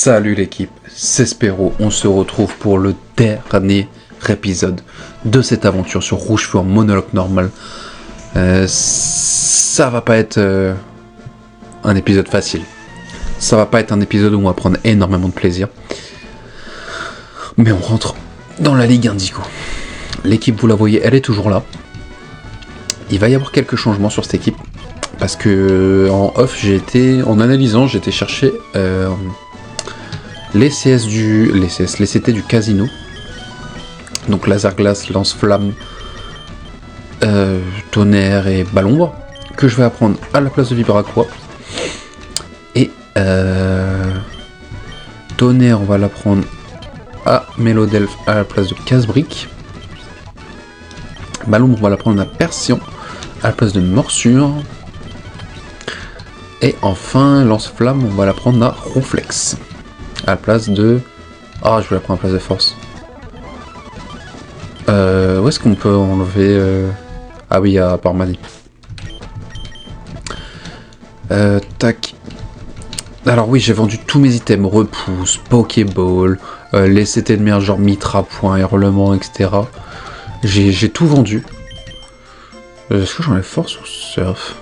Salut l'équipe, c'est Spero, on se retrouve pour le dernier épisode de cette aventure sur Rouge-Feu en monologue normal. Ça va pas être un épisode facile. Ça va pas être un épisode où on va prendre énormément de plaisir. Mais on rentre dans la Ligue Indigo. L'équipe, vous la voyez, elle est toujours là. Il va y avoir quelques changements sur cette équipe. Parce que en off, en analysant, j'ai été chercher les CT du casino. Donc laser glace, lance-flamme, tonnerre et ballon que je vais apprendre à la place de Vibraqua. Et tonnerre, on va l'apprendre à Mélodelphe à la place de casse-brique. Ballon, on va l'apprendre à Persion à la place de morsure. Et enfin, lance-flamme, on va la prendre à Ronflex. À la place de... Ah, je vais la prendre à la place de force. Où est-ce qu'on peut enlever... Ah oui, à Parmanie. Tac. Alors oui, j'ai vendu tous mes items. Repousse, Pokéball, les CT de merde, genre Mitra, point, hurlement, etc. J'ai tout vendu. Est-ce que j'enlève force ou surf?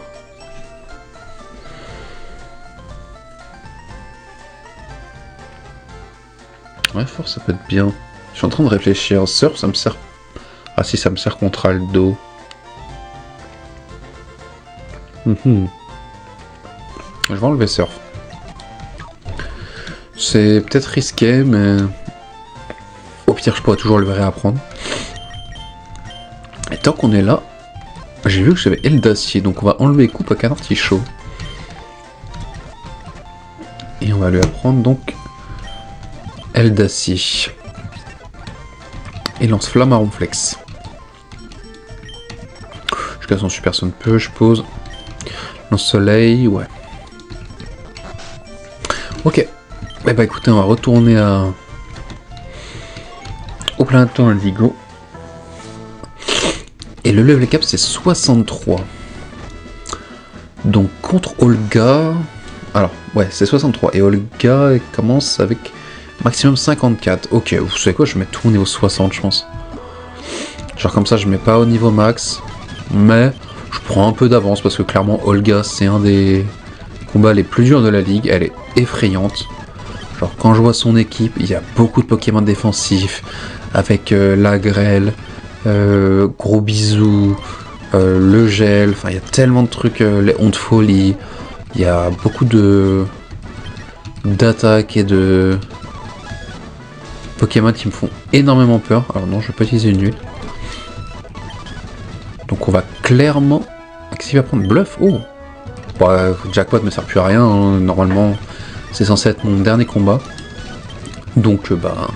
Ouais, force, ça peut être bien. Je suis en train de réfléchir. Surf, ça me sert... Ah si, ça me sert contre Aldo. Je vais enlever surf. C'est peut-être risqué, mais... Au pire, je pourrais toujours le réapprendre. Et tant qu'on est là, j'ai vu que j'avais aile d'acier, donc on va enlever coupe à canard chaud. Et on va lui apprendre donc... aile d'acier. Et lance-flamme à Ronflex. Jusqu'à son super son peu, je pose. Lance-soleil, ouais. Ok. Eh bah écoutez, on va retourner au plateau Indigo. Et le level cap c'est 63. Donc contre Olga... Alors, ouais, c'est 63. Et Olga elle commence avec... maximum 54. Ok, vous savez quoi, je mets tout au niveau 60, je pense. Genre comme ça, je mets pas au niveau max. Mais je prends un peu d'avance parce que clairement, Olga, c'est un des combats les plus durs de la ligue. Elle est effrayante. Genre quand je vois son équipe, il y a beaucoup de Pokémon défensifs. Avec la grêle, gros bisous, le gel. Enfin, il y a tellement de trucs, les ondes folie. Il y a beaucoup d'attaques et de... Pokémon qui me font énormément peur. Alors non, je vais pas utiliser une huile. Donc on va clairement... Qu'est-ce qu'il va prendre? Bluff? Oh, ouais, Jackpot ne sert plus à rien, hein. Normalement, c'est censé être mon dernier combat. Donc, bah...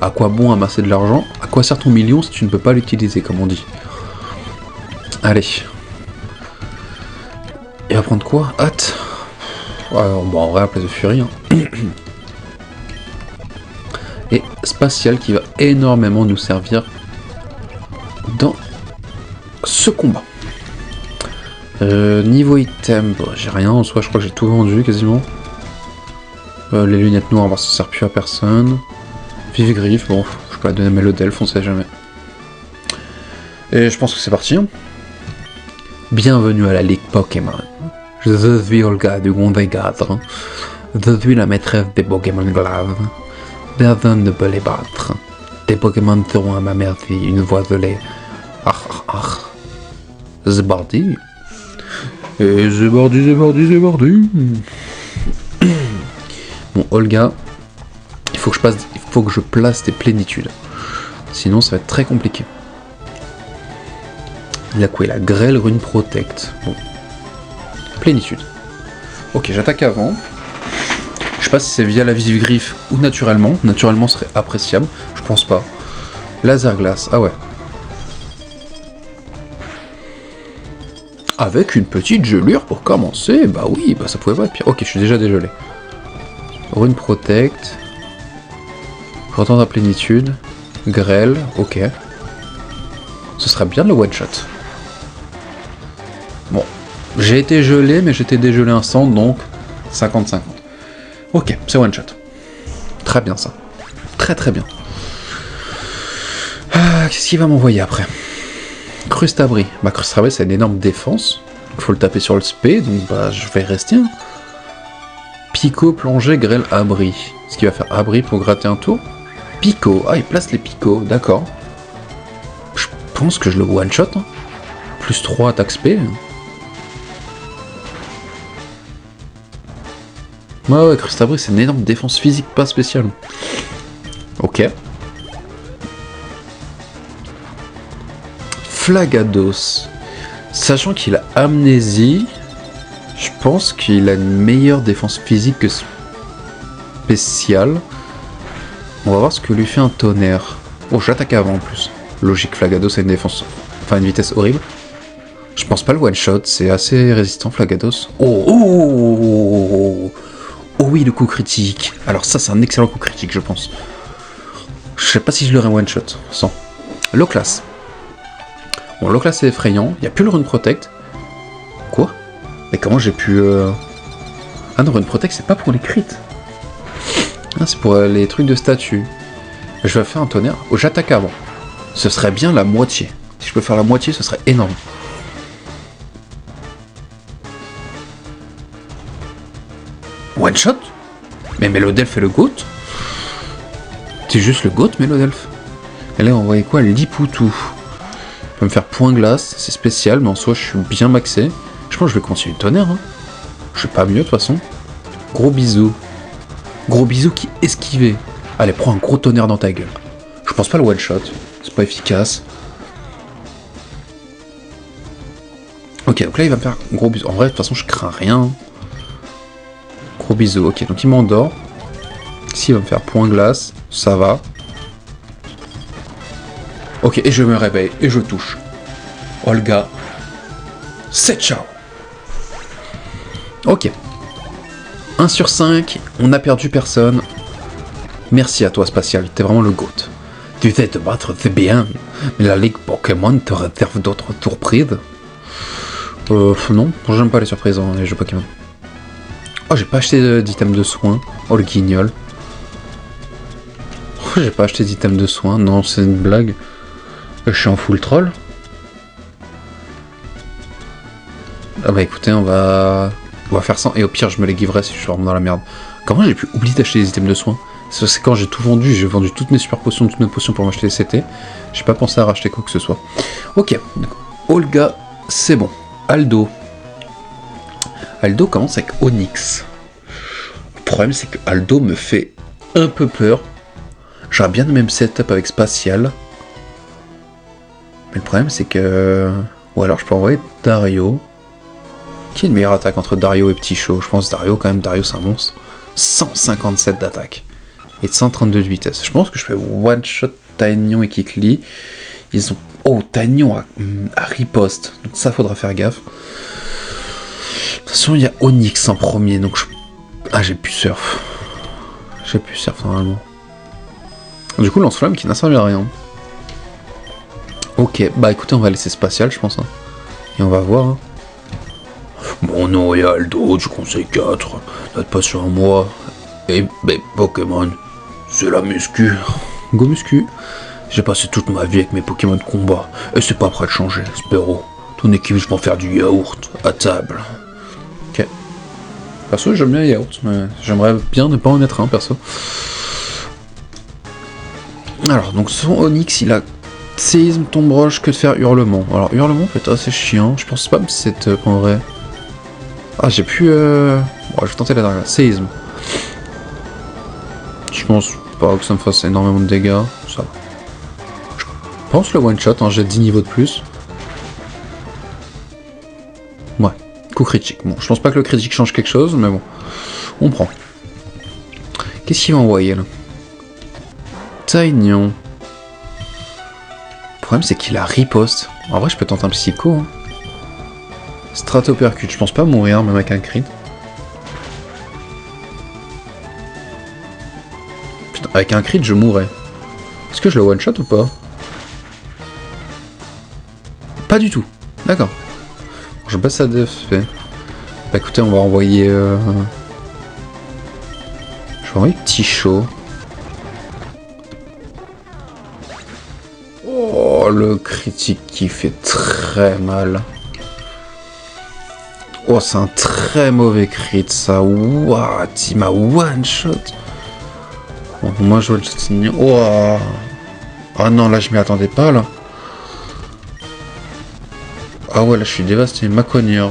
À quoi bon amasser de l'argent? À quoi sert ton million si tu ne peux pas l'utiliser, comme on dit? Allez. Il va prendre quoi? Hâte. Bon, en vrai, à la place de Fury, hein. Et spatial qui va énormément nous servir dans ce combat. Niveau item, bon, j'ai rien en soi, je crois que j'ai tout vendu quasiment. Les lunettes noires, ça sert plus à personne. Vive griffe, bon, je peux la donner à Mélodelphe, on sait jamais. Et je pense que c'est parti. Hein. Bienvenue à la Ligue Pokémon. Je suis Olga du Gondé Gadre. Je suis la maîtresse des Pokémon glaves. Personne ne peut les battre. Tes Pokémon seront à ma merci, une voix de lait. C'est parti. Et c'est parti. Bon, Olga, il faut que je place des plénitudes. Sinon, ça va être très compliqué. Il a quoi? Il a grêle, rune protect. Bon. Plénitude. Ok, j'attaque avant. Je sais pas si c'est via la visée griffe ou naturellement. Naturellement serait appréciable. Je pense pas. Laser glace. Ah ouais. Avec une petite gelure pour commencer. Bah oui, bah ça pouvait pas être pire. Ok, je suis déjà dégelé. Rune protect. Retente à plénitude. Grêle. Ok. Ce serait bien le one shot. Bon. J'ai été gelé, mais j'étais dégelé instant, donc 50-50. Ok, c'est one shot. Très bien ça. Très très bien. Qu'est-ce qu'il va m'envoyer après? Crustabri. Bah Crustabri c'est une énorme défense. Il faut le taper sur le spé, donc bah je vais rester. Hein. Pico, plongée, grêle, abri. Ce qui va faire abri pour gratter un tour. Pico. Ah, il place les picots, d'accord. Je pense que je le one-shot. Hein. Plus 3 attaque spé. Ouais, Crustabri, c'est une énorme défense physique, pas spéciale. Ok. Flagados. Sachant qu'il a amnésie, je pense qu'il a une meilleure défense physique que spéciale. On va voir ce que lui fait un tonnerre. Oh, j'attaque avant en plus. Logique, Flagados a une défense... Enfin, une vitesse horrible. Je pense pas le one-shot, c'est assez résistant, Flagados. Oh, oh, oh, oh, oh oui, le coup critique. Alors ça, c'est un excellent coup critique, je pense. Je sais pas si je l'aurais one-shot, sans. Loclas. Bon, Loclas c'est effrayant. Il n'y a plus le Rune Protect. Quoi? Mais comment j'ai pu... Ah non, Rune Protect, c'est pas pour les crits. Ah, c'est pour les trucs de statut. Je vais faire un tonnerre. Oh, j'attaque avant. Ce serait bien la moitié. Si je peux faire la moitié, ce serait énorme. One shot? Mais Mélodelph et le GOAT? C'est juste le GOAT, Mélodelph. Et là, on voyait quoi? Lipoutou. Je peux me faire point glace, c'est spécial, mais en soi, je suis bien maxé. Je pense que je vais continuer le tonnerre. Hein. Je sais pas mieux, de toute façon. Gros bisous. Gros bisous qui esquivait. Allez, prends un gros tonnerre dans ta gueule. Je pense pas le one shot. C'est pas efficace. Ok, donc là, il va me faire gros bisous. En vrai, de toute façon, je crains rien. Gros bisous. Ok, donc il m'endort. S'il va me faire point glace, ça va. Ok, et je me réveille, et je touche. Olga. C'est ciao. Ok. 1 sur 5, on n'a perdu personne. Merci à toi, Spatial, t'es vraiment le GOAT. Tu sais te battre, c'est bien, mais la Ligue Pokémon te réserve d'autres surprises. Non, j'aime pas les surprises dans les jeux Pokémon. Oh, j'ai pas acheté d'items de soins. Oh, le guignol. Oh, j'ai pas acheté d'items de soins. Non, c'est une blague. Je suis en full troll. Ah bah écoutez, on va faire ça. Et au pire, je me les giverai si je suis vraiment dans la merde. Comment j'ai pu oublier d'acheter des items de soins? C'est quand j'ai tout vendu, j'ai vendu toutes mes super potions, toutes mes potions pour m'acheter les CT. J'ai pas pensé à racheter quoi que ce soit. Ok, donc, Olga, c'est bon. Aldo. Aldo commence avec Onyx. Le problème, c'est que Aldo me fait un peu peur. J'aurais bien le même setup avec Spatial. Mais le problème, c'est que... Ou alors, je peux envoyer Dario. Qui est le meilleur attaque entre Dario et Petit Chaud? Je pense Dario, quand même. Dario, c'est un monstre. 157 d'attaque. Et de 132 de vitesse. Je pense que je fais one-shot Taignon et Kikli. Ils ont... Oh, Taignon a riposte. Donc ça, faudra faire gaffe. De toute façon, il y a Onyx en premier. Donc je... Ah, j'ai plus surf. J'ai plus surf, normalement. Du coup, lance-flamme qui n'a servi à rien. Ok, bah écoutez, on va laisser Spatial, je pense. Hein. Et on va voir. Hein. Mon nom est Aldo, du conseil 4. Note pas sur moi. Et Pokémon, c'est la muscu. Go muscu. J'ai passé toute ma vie avec mes Pokémon de combat. Et c'est pas prêt de changer, Spéro. Ton équipe, je vais en faire du yaourt à table. Ok. Perso, j'aime bien les yaourts, mais j'aimerais bien ne pas en être un, perso. Alors, donc son Onyx, il a séisme, tombe roche, que de faire hurlement. Alors, hurlement peut être assez chiant. Je pense pas que c'est en vrai. Ah, j'ai pu... Bon, je vais tenter la dernière. Séisme. Je pense pas que ça me fasse énormément de dégâts. Ça va. Je pense le one-shot, hein, j'ai 10 niveaux de plus. Ouais, coup critique. Bon, je pense pas que le critique change quelque chose, mais bon. On prend. Qu'est-ce qu'il va envoyer, là? Taignon. Le problème, c'est qu'il a riposte. En vrai, je peux tenter un psycho. Hein. Stratopercute, je pense pas mourir, même avec un crit. Putain, avec un crit, je mourrais. Est-ce que je le one-shot ou pas? Pas du tout. D'accord. Je baisse sa def. Bah écoutez, on va envoyer... Je vais envoyer Petit Chaud. Oh, le critique qui fait très mal. Oh, c'est un très mauvais crit, ça. What? Il m'a one-shot. Bon, moi, je one-shot signé. Oh. Ah non, là, je m'y attendais pas, là. Ah ouais, là, je suis dévasté. Ma cognure.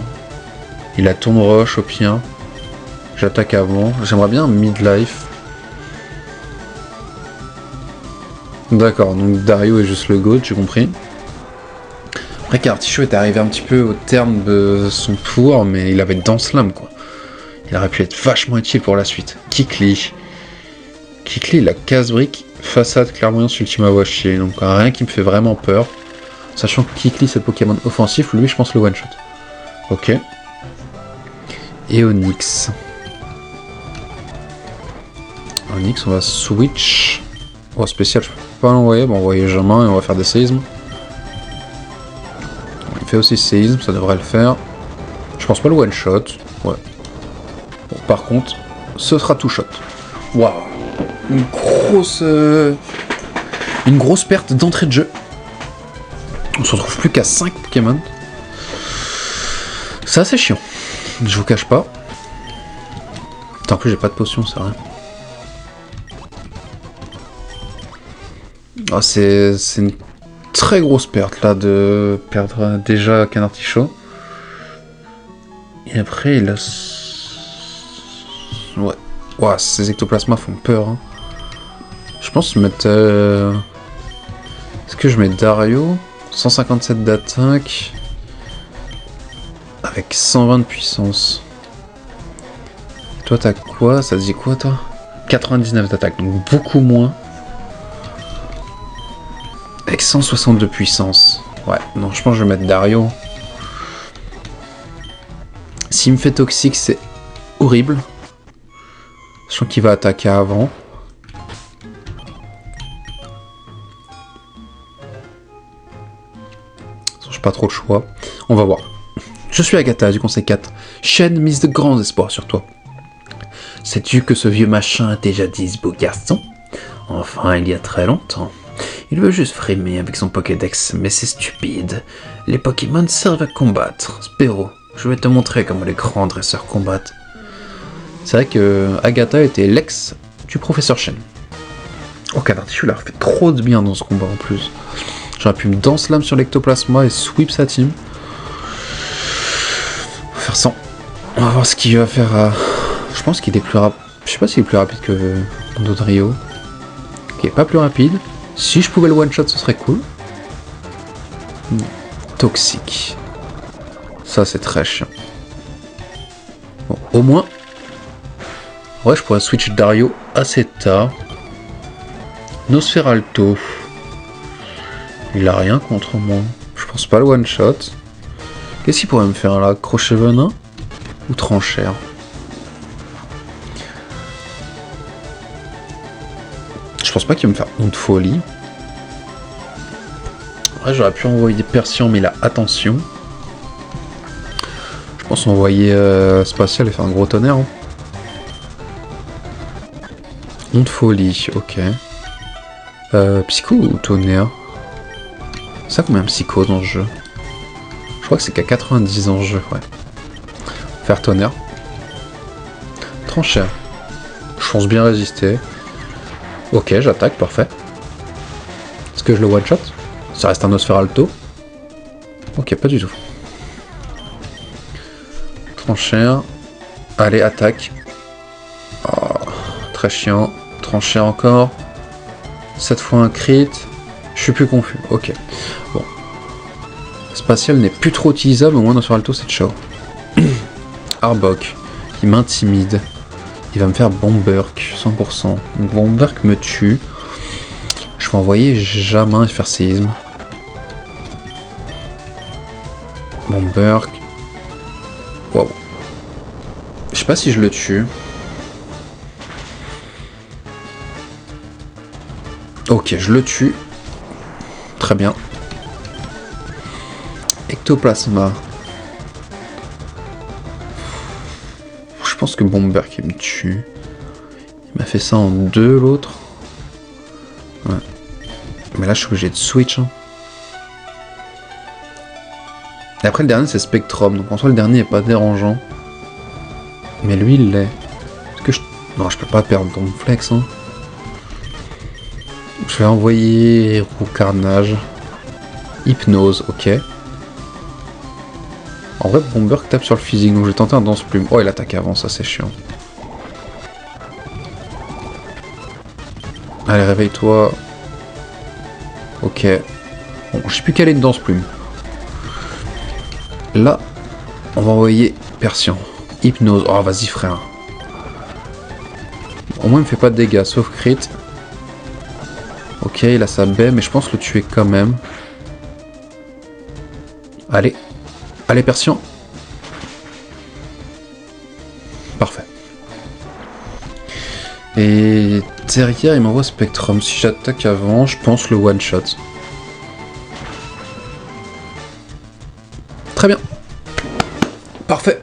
Il a tombe rush au pire. J'attaque avant. J'aimerais bien un midlife. D'accord, donc Dario est juste le GOAT, j'ai compris. Après qu'Artichaut est arrivé un petit peu au terme de son tour, mais il avait Dance Lame, quoi. Il aurait pu être vachement utile pour la suite. Kikli. Kikli, il a casse-brique, façade, clairvoyance, ultima washi, donc rien qui me fait vraiment peur. Sachant que Kikli c'est le Pokémon offensif, lui je pense le one-shot. Ok. Et Onyx. Onyx, on va switch. Oh, spécial, je peux pas l'envoyer. Bon, envoyer Jamin et on va faire des séismes. Il fait aussi séisme, ça devrait le faire. Je pense pas le one shot. Ouais. Bon, par contre, ce sera tout shot. Waouh. Une grosse perte d'entrée de jeu. On se retrouve plus qu'à 5 Pokémon. C'est assez chiant. Je vous cache pas. Putain, en plus j'ai pas de potion, c'est vrai. Oh, c'est une très grosse perte là de perdre déjà qu'un Artichaut. Et après il a... Ouais. Ouah, ces ectoplasmas font peur. Hein. Je pense mettre... Est-ce que je mets Dario 157 d'attaque avec 120 de puissance. Toi t'as quoi? Ça te dit quoi toi? 99 d'attaque, donc beaucoup moins. Avec 162 de puissance. Ouais, non, je pense que je vais mettre Dario. S'il me fait toxique, c'est horrible. Sachant qu'il va attaquer avant. J'ai pas trop le choix. On va voir. Je suis Agatha du Conseil 4. Shen mise de grands espoirs sur toi. Sais-tu que ce vieux machin a déjà dit ce beau garçon? Enfin, il y a très longtemps. Il veut juste frimer avec son Pokédex, mais c'est stupide. Les Pokémon servent à combattre. Spéro, je vais te montrer comment les grands dresseurs combattent. C'est vrai que Agatha était l'ex du professeur Shen. Oh, Canartichu, il a fait trop de bien dans ce combat en plus. J'aurais pu me danse l'âme sur l'ectoplasma et sweep sa team. On va faire 100. On va voir ce qu'il va faire à... Je pense qu'il est plus rapide. Je sais pas s'il est plus rapide que Dodrio. Il est pas plus rapide. Si je pouvais le one-shot, ce serait cool. Toxique. Ça, c'est très chiant. Bon, au moins... Ouais, je pourrais switch Dario assez tard. Nosferalto. Il a rien contre moi. Je pense pas le one-shot. Qu'est-ce qu'il pourrait me faire là? Crochet venin? Ou tranchère? Je pense pas qu'il va me faire honte folie. Ouais, j'aurais pu envoyer des persians, mais il a attention. Je pense envoyer spatial et faire un gros tonnerre. Hein. Honte folie, ok. Psycho ou tonnerre? Ça combien psycho dans ce jeu? Je crois que c'est qu'à 90 dans ce jeu, ouais. Faire tonnerre. Tranchère. Je pense bien résister. Ok, j'attaque, parfait. Est-ce que je le one-shot? Ça reste un Nosferalto. Ok, pas du tout. Tranchère. Allez, attaque. Oh, très chiant. Tranchère encore. Cette fois un crit. Je suis plus confus. Ok. Bon. Spatial n'est plus trop utilisable, au moins Nosferalto c'est ciao. Arbok, qui m'intimide. Il va me faire Bomberk, 100%. Donc Bomberk me tue. Je vais envoyer Jamin et faire séisme. Bomberk. Wow. Je sais pas si je le tue. Ok, je le tue. Très bien. Ectoplasma. Je pense que Bomberk il me tue. Il m'a fait ça en 2 l'autre. Ouais. Mais là je suis obligé de switch. Hein. Et après le dernier c'est Spectrum, donc en soi le dernier est pas dérangeant. Mais lui il l'est. Est-ce que je... Non, je peux pas perdre ton flex, hein. Je vais envoyer Roux Carnage. Hypnose, ok. En vrai, Bomber tape sur le physique, donc je vais tenter un Danse Plume. Oh, il attaque avant, ça c'est chiant. Allez, réveille-toi. Ok. Bon, je sais plus quelle est une Danse Plume. Là, on va envoyer Persian. Hypnose. Oh, vas-y, frère. Au moins, il me fait pas de dégâts, sauf crit. Ok, il a sa baie, mais je pense le tuer quand même. Allez. Allez, Persian. Parfait. Et derrière, il m'envoie Spectrum. Si j'attaque avant, je pense le one-shot. Très bien. Parfait.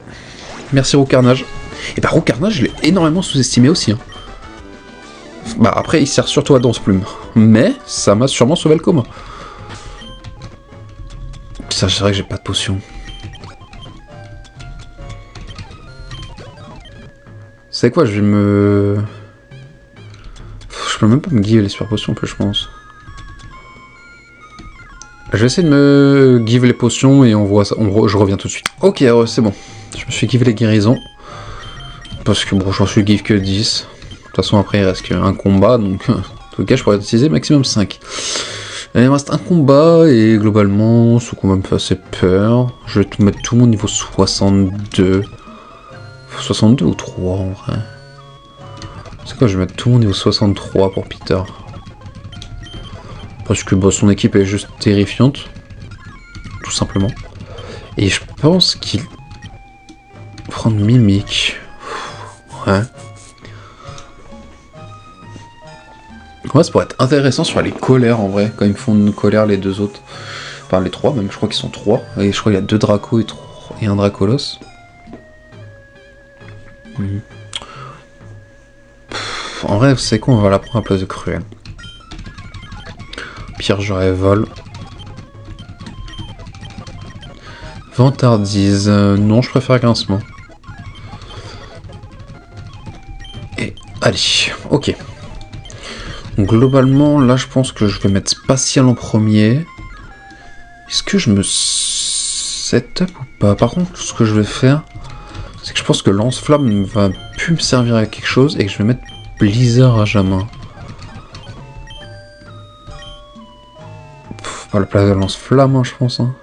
Merci Roux Carnage. Et bah Roux Carnage, je l'ai énormément sous-estimé aussi. Hein. Bah après, il sert surtout à Danse Plume. Mais ça m'a sûrement sauvé le coma. Ça, c'est vrai que j'ai pas de potion. C'est quoi, je vais me... Je peux même pas me give les super potions, en plus, je pense. Je vais essayer de me give les potions et on voit ça. Je reviens tout de suite. Ok, c'est bon. Je me suis give les guérisons. Parce que bon, j'en suis give que 10. De toute façon, après, il reste qu'un combat. Donc, en tout cas, je pourrais utiliser maximum 5. Il me reste un combat et globalement, ce combat me fait assez peur. Je vais mettre tout mon niveau 62. 62 ou 3 en vrai. C'est quoi, je vais mettre tout mon niveau 63 pour Peter. Parce que bah, son équipe est juste terrifiante. Tout simplement. Et je pense qu'il... Prendre Mimic. Ouais. Ouais, ça pourrait être intéressant sur les colères en vrai. Quand ils me font une colère les deux autres. Enfin les trois même, je crois qu'ils sont 3. Et je crois qu'il y a 2 Dracos et un Dracolos. En vrai, c'est quoi, on va la prendre à place de Cruel. Pire, j'aurais vol. Vantardise. Non, je préfère Grincement. Et allez, ok. Donc, globalement, là, je pense que je vais mettre Spatial en premier. Est-ce que je me setup ou pas? Par contre, ce que je vais faire, c'est que je pense que Lance-Flamme ne va plus me servir à quelque chose et que je vais mettre Blizzard à jamais. Pas la place de Lance-Flamme, hein, je pense. Hein.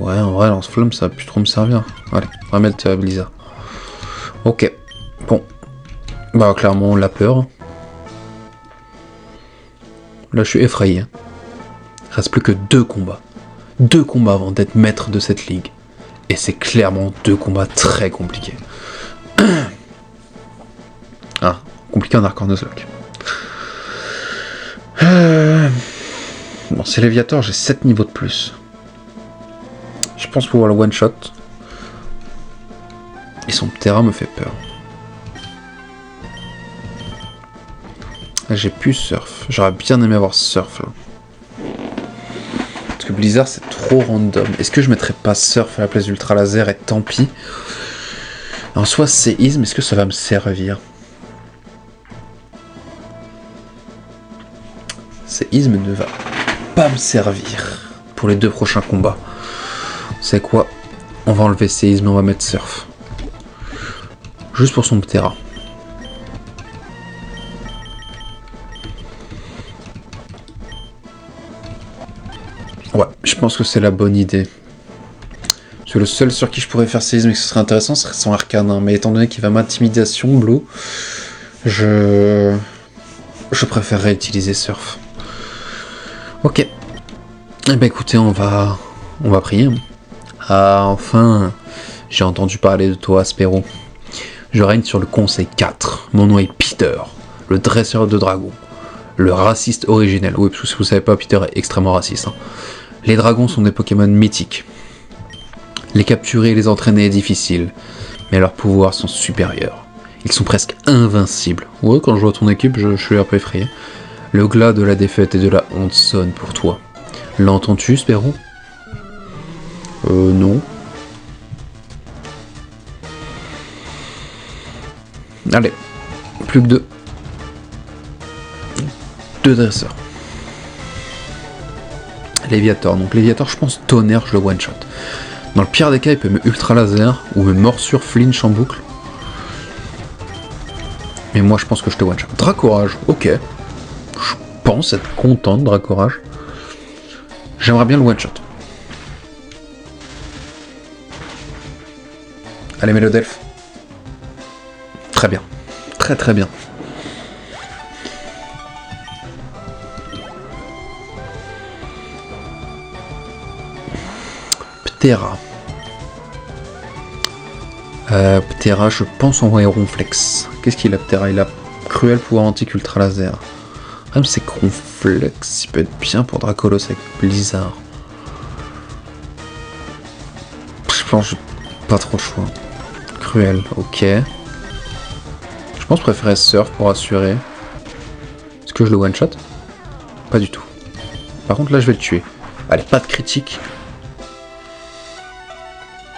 Ouais, en vrai, Lance-Flamme, ça va plus trop me servir. Allez, on va mettre Blizzard. Ok, bon. Bah, clairement, la peur. Là, je suis effrayé. Il reste plus que 2 combats. 2 combats avant d'être maître de cette ligue. Et c'est clairement 2 combats très compliqués. Ah, compliqué en Arc Nuzlocke. Bon, c'est Léviator, j'ai 7 niveaux de plus. Je pense pouvoir le one-shot. Et son terrain me fait peur. J'ai plus surf. J'aurais bien aimé avoir surf là. Parce que Blizzard c'est trop random. Est-ce que je mettrais pas surf à la place d'ultra laser et tant pis. En soi séisme, est-ce que ça va me servir? Séisme ne va pas me servir pour les 2 prochains combats. C'est quoi? On va enlever séisme et on va mettre surf. Juste pour son terrain. Ouais, je pense que c'est la bonne idée. Parce que le seul sur qui je pourrais faire séisme et que ce serait intéressant serait son arcanin. Mais étant donné qu'il va m'intimidation, Blue, je préférerais utiliser surf. Ok. Eh ben écoutez, on va prier. Ah, enfin, j'ai entendu parler de toi, Aspero. Je règne sur le Conseil 4. Mon nom est Peter, le dresseur de dragons. Le raciste originel. Oui, parce que si vous savez pas, Peter est extrêmement raciste. Hein. Les dragons sont des Pokémon mythiques. Les capturer et les entraîner est difficile, mais leurs pouvoirs sont supérieurs. Ils sont presque invincibles. Ouais, quand je vois ton équipe, je suis un peu effrayé. Le glas de la défaite et de la honte sonne pour toi. L'entends-tu, Spéro? Non. Allez, plus que deux. Deux dresseurs. Léviator. Donc Léviator, je pense tonnerre, je le one-shot. Dans le pire des cas, il peut me ultra laser ou me morsure flinch en boucle. Mais moi, je pense que je te one-shot. Dracorage, ok. Je pense être content de Dracorage. J'aimerais bien le one-shot. Allez, Mélodelphe. Très bien. Très très bien. Ptera. Ptera, je pense envoyer Ronflex. Qu'est-ce qu'il a, Ptera? Il a cruel pouvoir antique ultra laser. Même c'est que Ronflex, il peut être bien pour Dracolos avec Blizzard. Je pense que j'ai pas trop le choix. Cruel, ok. Je pense préférer Surf pour assurer. Est-ce que je le one-shot? Pas du tout. Par contre là je vais le tuer. Allez, pas de critique.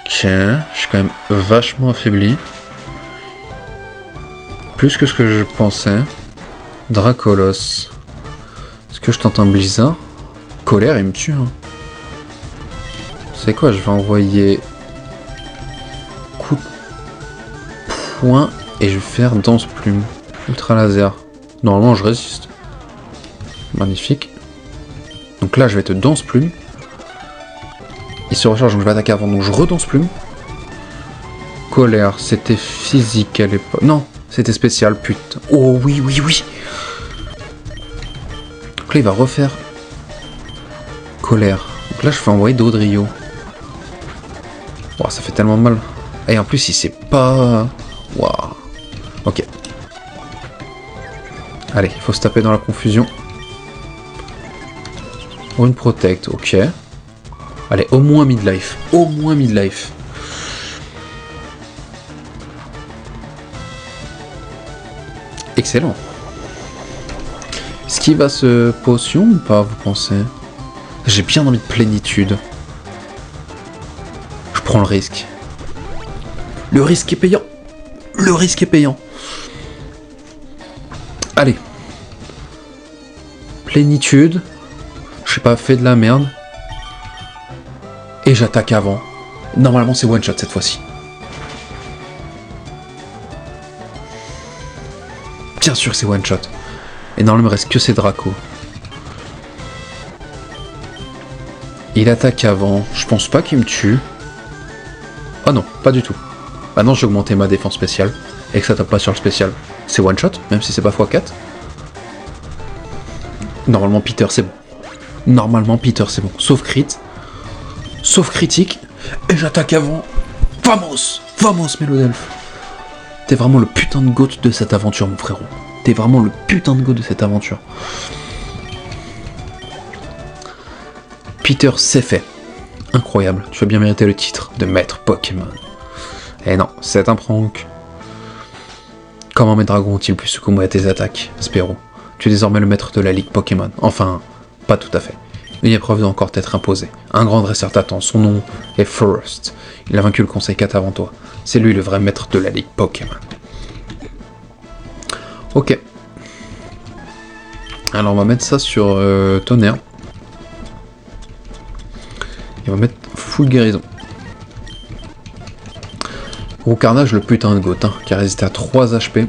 Ok, je suis quand même vachement affaibli. Plus que ce que je pensais. Dracolos. Est-ce que je tente un Blizzard? Colère, il me tue. Hein. C'est quoi? Je vais envoyer coup de poing et je vais faire danse plume. Ultra laser. Normalement, je résiste. Magnifique. Donc là, je vais te danse plume. Il se recharge, donc je vais attaquer avant. Donc je redanse plume. Colère, c'était physique à l'époque. Non, c'était spécial, putain. Oh oui, oui, oui. Donc là, il va refaire colère. Donc là, je fais envoyer Dodrio. Oh, ça fait tellement mal. Et en plus, il sait pas... Waouh. Ok. Allez, il faut se taper dans la confusion. Une protect, ok. Allez, au moins midlife. Au moins midlife. Excellent. Est-ce qu'il va se potion ou pas, vous pensez? J'ai bien envie de plénitude. Je prends le risque. Le risque est payant. Le risque est payant. Allez. Plénitude. Je sais pas, fait de la merde. Et j'attaque avant. Normalement, c'est one shot cette fois-ci. Bien sûr que c'est one shot. Et normalement, il me reste que ces Dracos. Il attaque avant. Je pense pas qu'il me tue. Ah non, pas du tout. Ah non, j'ai augmenté ma défense spéciale. Et que ça tape pas sur le spécial. C'est one shot, même si c'est pas x4. Normalement, Peter, c'est bon. Normalement, Peter, c'est bon. Sauf crit. Sauf critique. Et j'attaque avant. Vamos! Vamos, Mélodelphe! T'es vraiment le putain de goat de cette aventure, mon frérot. T'es vraiment le putain de goat de cette aventure. Peter, c'est fait. Incroyable. Tu as bien mérité le titre de maître Pokémon. Eh non, c'est un prank. Comment mes dragons ont-ils pu succomber à tes attaques, Spéro? Tu es désormais le maître de la ligue Pokémon. Enfin, pas tout à fait. Une épreuve doit encore t'être imposée. Un grand dresseur t'attend. Son nom est Forest. Il a vaincu le Conseil 4 avant toi. C'est lui le vrai maître de la ligue Pokémon. Ok. Alors on va mettre ça sur tonnerre. Et on va mettre full guérison. Gros carnage, le putain de goat, hein, qui a résisté à 3 HP.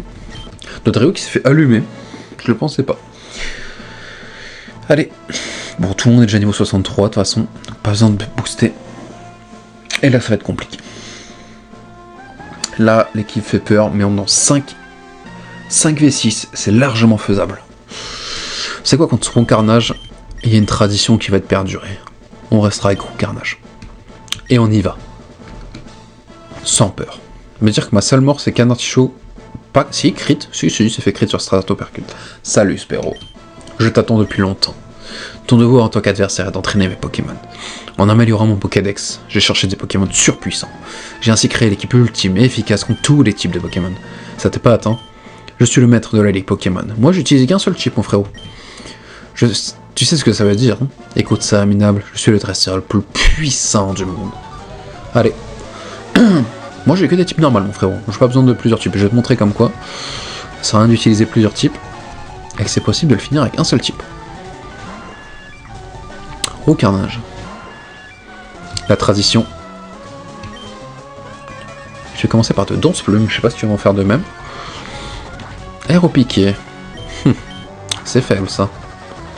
Dodrio qui s'est fait allumer. Je le pensais pas. Allez. Bon, tout le monde est déjà niveau 63 de toute façon. Pas besoin de booster. Et là, ça va être compliqué. Là, l'équipe fait peur, mais on est en 5v6. C'est largement faisable. C'est quoi, contre Gros Carnage, il y a une tradition qui va être perdurée. On restera avec Gros Carnage. Et on y va. Sans peur. Je veux dire que ma seule mort, c'est Canartichaud. Pas... Si, crit. Si, c'est fait crit sur Stratopercute. Salut, Spéro. Je t'attends depuis longtemps. Ton devoir en tant qu'adversaire est d'entraîner mes Pokémon. En améliorant mon Pokédex, j'ai cherché des Pokémon surpuissants. J'ai ainsi créé l'équipe ultime et efficace contre tous les types de Pokémon. Ça t'est pas atteint? Je suis le maître de la ligue Pokémon. Moi, j'utilise qu'un seul type, mon frérot. Tu sais ce que ça veut dire, hein? Écoute ça, minable, je suis le dresseur le plus puissant du monde. Allez. Moi j'ai que des types normaux, mon frérot. J'ai pas besoin de plusieurs types. Je vais te montrer comme quoi ça sert à rien d'utiliser plusieurs types et que c'est possible de le finir avec un seul type. Au carnage. La tradition. Je vais commencer par te danse plume, je sais pas si tu vas en faire de même. Air au piqué. C'est faible ça.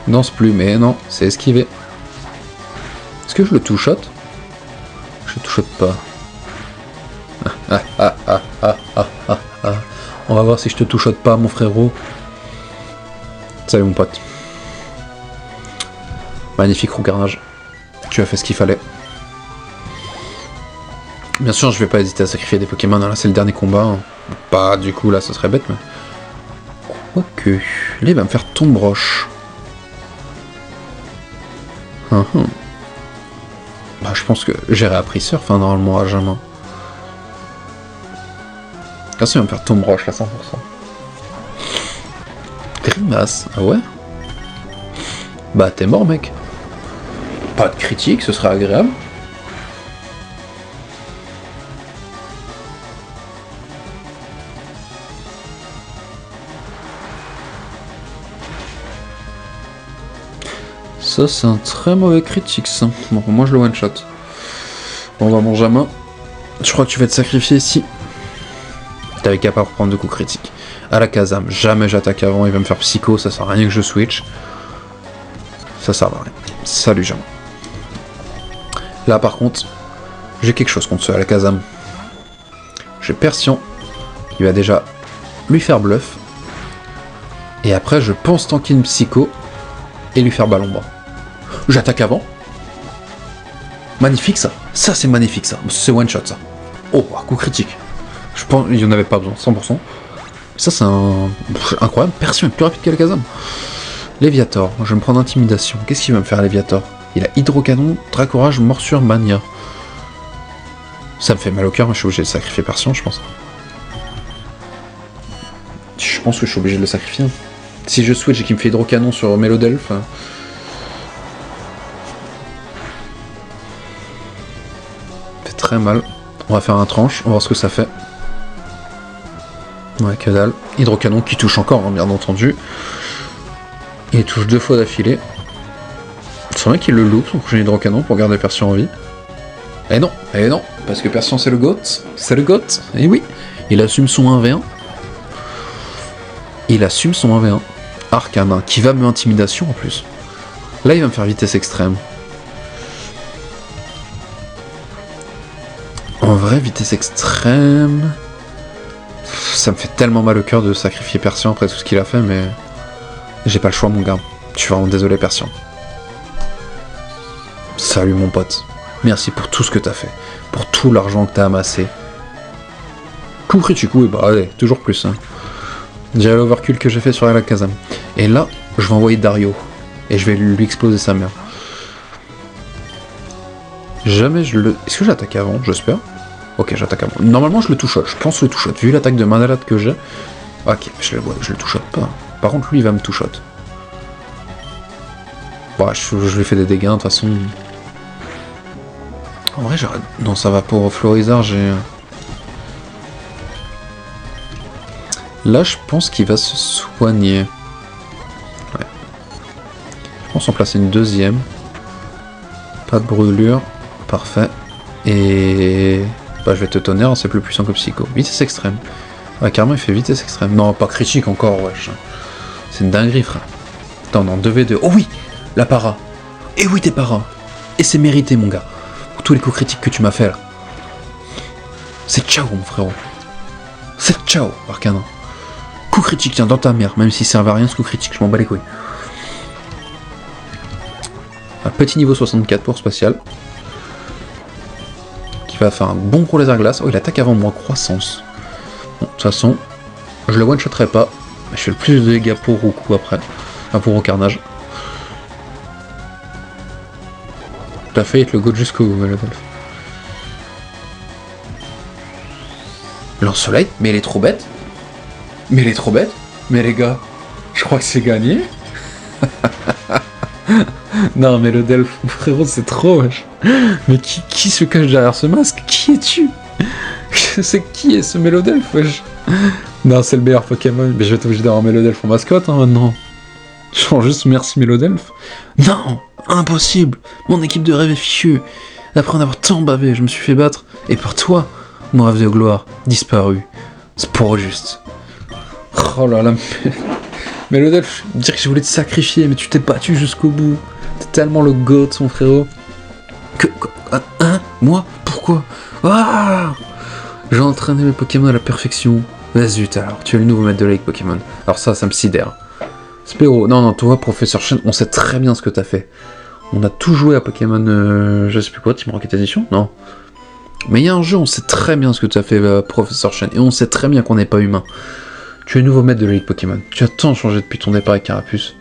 Danse plume, mais non, c'est esquivé. Est-ce que je le two-shot? Je le two-shot pas. On va voir si je te two-shot pas, mon frérot. Salut mon pote. Magnifique roux carnage. Tu as fait ce qu'il fallait. Bien sûr, je vais pas hésiter à sacrifier des Pokémon. Là, c'est le dernier combat. Pas du coup, là, ce serait bête, mais. Quoique. Là, il va me faire tombe roche. Bah, je pense que j'irai appris surf, hein, normalement, à jamais. Quand il va me faire tombe roche, là, 100%. Grimace, ah ouais? Bah, t'es mort, mec. Pas de critique, ce serait agréable. Ça, c'est un très mauvais critique, ça. Bon, moi, je le one-shot. Bon, bah, mon Jamin, je crois que tu vas te sacrifier ici. T'avais qu'à pas reprendre de coups critiques. À la Kazam, jamais j'attaque avant, il va me faire psycho, ça sert à rien que je switch. Ça sert à rien. Salut, Jamin. Là, par contre, j'ai quelque chose contre ce Alakazam. J'ai Persian, qui va déjà lui faire bluff. Et après, je pense tanker une psycho et lui faire ballon bas. J'attaque avant. Magnifique ça. Ça c'est magnifique ça. C'est one shot ça. Oh, coup critique. Je pense qu'il n'y en avait pas besoin, 100%. Ça c'est un... incroyable. Persian est plus rapide qu'Alakazam. Léviator. Je vais me prendre intimidation. Qu'est-ce qu'il va me faire Léviator? Il a hydrocanon, Dracourage, morsure, mania. Ça me fait mal au cœur, mais je suis obligé de sacrifier Persian, je pense. Je pense que je suis obligé de le sacrifier. Si je switch et qu'il me fait hydrocanon sur Mélodelph... fait très mal. On va faire un tranche, on va voir ce que ça fait. Ouais, que dalle. Hydrocanon qui touche encore, hein, bien entendu. Il touche 2 fois d'affilée. C'est vrai qu'il le loupe, son prochain hydrocanon, pour garder Persian en vie. Eh non, parce que Persian c'est le GOAT. C'est le GOAT, et oui. Il assume son 1v1. Il assume son 1v1. Arcanin, qui va me intimidation en plus. Là, il va me faire vitesse extrême. En vrai, vitesse extrême... Ça me fait tellement mal au cœur de sacrifier Persian après tout ce qu'il a fait, mais... J'ai pas le choix, mon gars. Je suis vraiment désolé, Persian. Salut, mon pote. Merci pour tout ce que t'as fait. Pour tout l'argent que t'as amassé. Coup critique, oui, bah allez, toujours plus. Hein. Déjà l'overkill que j'ai fait sur Alakazam. Et là, je vais envoyer Dario. Et je vais lui exploser sa mère. Jamais je le... Est-ce que j'attaque avant? J'espère. Ok, j'attaque avant. Normalement, je le touche-shot. Je pense le touche-shot. Vu l'attaque de manalade que j'ai... Ok, je le touche-shot pas. Par contre, lui, il va me touche-shot. Bon, je lui fais des dégâts, de toute façon... En vrai, j'arrête... Non, ça va pour Florizard, j'ai... Là, je pense qu'il va se soigner. Ouais. Je pense en placer une deuxième. Pas de brûlure. Parfait. Et... Bah, je vais te tonnerre, c'est plus puissant que Psycho. Vitesse extrême. Ah, carrément, il fait vitesse extrême. Non, pas critique encore, wesh. C'est une dinguerie, frère. Attends, non, 2v2. Oh oui! La para. Et oui, t'es para. Et c'est mérité, mon gars. Pour tous les coups critiques que tu m'as fait, là. C'est ciao, mon frérot. C'est ciao, Arcanin. Coup critique, tiens, dans ta mère. Même s'il servait à rien, ce coup critique, je m'en bats les couilles. Un petit niveau 64 pour Spatial. Qui va faire un bon gros laser glace. Oh, il attaque avant moi, croissance. Bon, de toute façon, je le one-shotterai pas. Je fais le plus de dégâts pour Roku après. Enfin, pour au carnage. T'as failli être le GOAT jusqu'au bout, Mélodelph. Lance-soleil, mais elle est trop bête. Mais elle est trop bête. Mais les gars, je crois que c'est gagné. Non, mais le Delph, frérot, c'est trop wesh. Mais qui se cache derrière ce masque? Qui es-tu? C'est qui est ce Mélodelph, wesh? Non, c'est le meilleur Pokémon, mais je vais être obligé d'avoir Mélodelph en mascotte, hein, maintenant. Genre juste merci Mélodelph. Non, impossible. Mon équipe de rêve est fichue. Après en avoir tant bavé, je me suis fait battre. Et pour toi, mon rêve de gloire, disparu. C'est pour juste. Oh là là, Mélodelph, dire que je voulais te sacrifier, mais tu t'es battu jusqu'au bout. T'es tellement le GOAT, mon frérot. Hein? Moi? Pourquoi? Ah! J'ai entraîné mes Pokémon à la perfection. Bah zut alors, tu es le nouveau maître de la Ligue Pokémon. Alors ça me sidère. Spéro, non, toi, Professeur Chen, on sait très bien ce que t'as fait. On a tout joué à Pokémon, je sais plus quoi, Team Rocket Edition? Non. Mais il y a un jeu, on sait très bien ce que t'as fait, Professeur Chen, et on sait très bien qu'on n'est pas humain. Tu es le nouveau maître de la Ligue Pokémon. Tu as tant changé depuis ton départ avec Carapuce.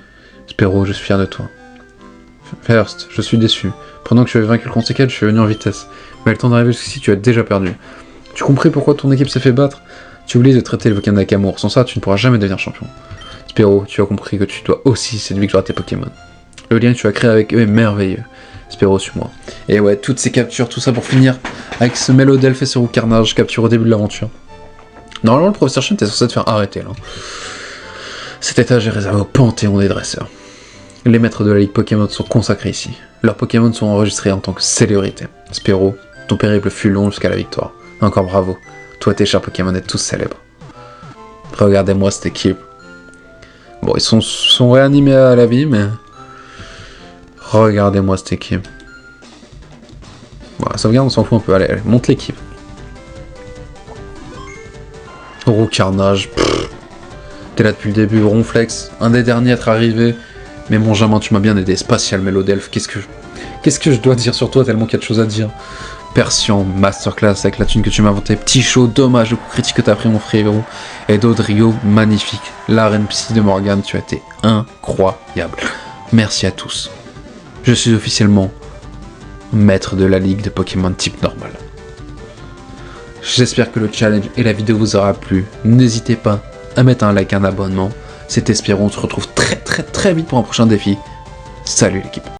Spéro, je suis fier de toi. First, je suis déçu. Pendant que tu avais vaincu le Conseil, je suis venu en vitesse. Mais le temps d'arriver jusqu'ici, tu as déjà perdu. Tu compris pourquoi ton équipe s'est fait battre? Tu oublies de traiter le Pokémon avec amour. Sans ça, tu ne pourras jamais devenir champion. Spéro, tu as compris que tu dois aussi cette victoire à tes Pokémon. Le lien que tu as créé avec eux est merveilleux. Spéro, suis-moi. Et ouais, toutes ces captures, tout ça pour finir avec ce Mélodelph et ce Roucarnage capture au début de l'aventure. Normalement, le Professeur Chen était censé te faire arrêter, là. Cet étage est réservé au panthéon des dresseurs. Les maîtres de la Ligue Pokémon sont consacrés ici. Leurs Pokémon sont enregistrés en tant que célébrités. Spéro, ton périple fut long jusqu'à la victoire. Encore bravo. Toi et tes chers Pokémon êtes tous célèbres. Regardez-moi cette équipe. Bon, ils sont réanimés à la vie, mais... Regardez-moi cette équipe. Bon, la sauvegarde, on s'en fout un peu. Allez, monte l'équipe. Roucarnage. T'es là depuis le début. Ronflex, un des derniers à être arrivé. Mais mon Jamin, tu m'as bien aidé. Spatial Mélodelph, qu'est-ce que je dois dire sur toi tellement qu'il y a de choses à dire. Persian, Masterclass avec la thune que tu m'as inventé. Petit show, dommage le coup critique que t'as pris mon frérot. Et Dodrio, magnifique. L'arène psy de Morgane, tu as été incroyable. Merci à tous. Je suis officiellement maître de la ligue de Pokémon type normal. J'espère que le challenge et la vidéo vous aura plu. N'hésitez pas à mettre un like, un abonnement. C'était Spyro, on se retrouve très vite pour un prochain défi. Salut l'équipe.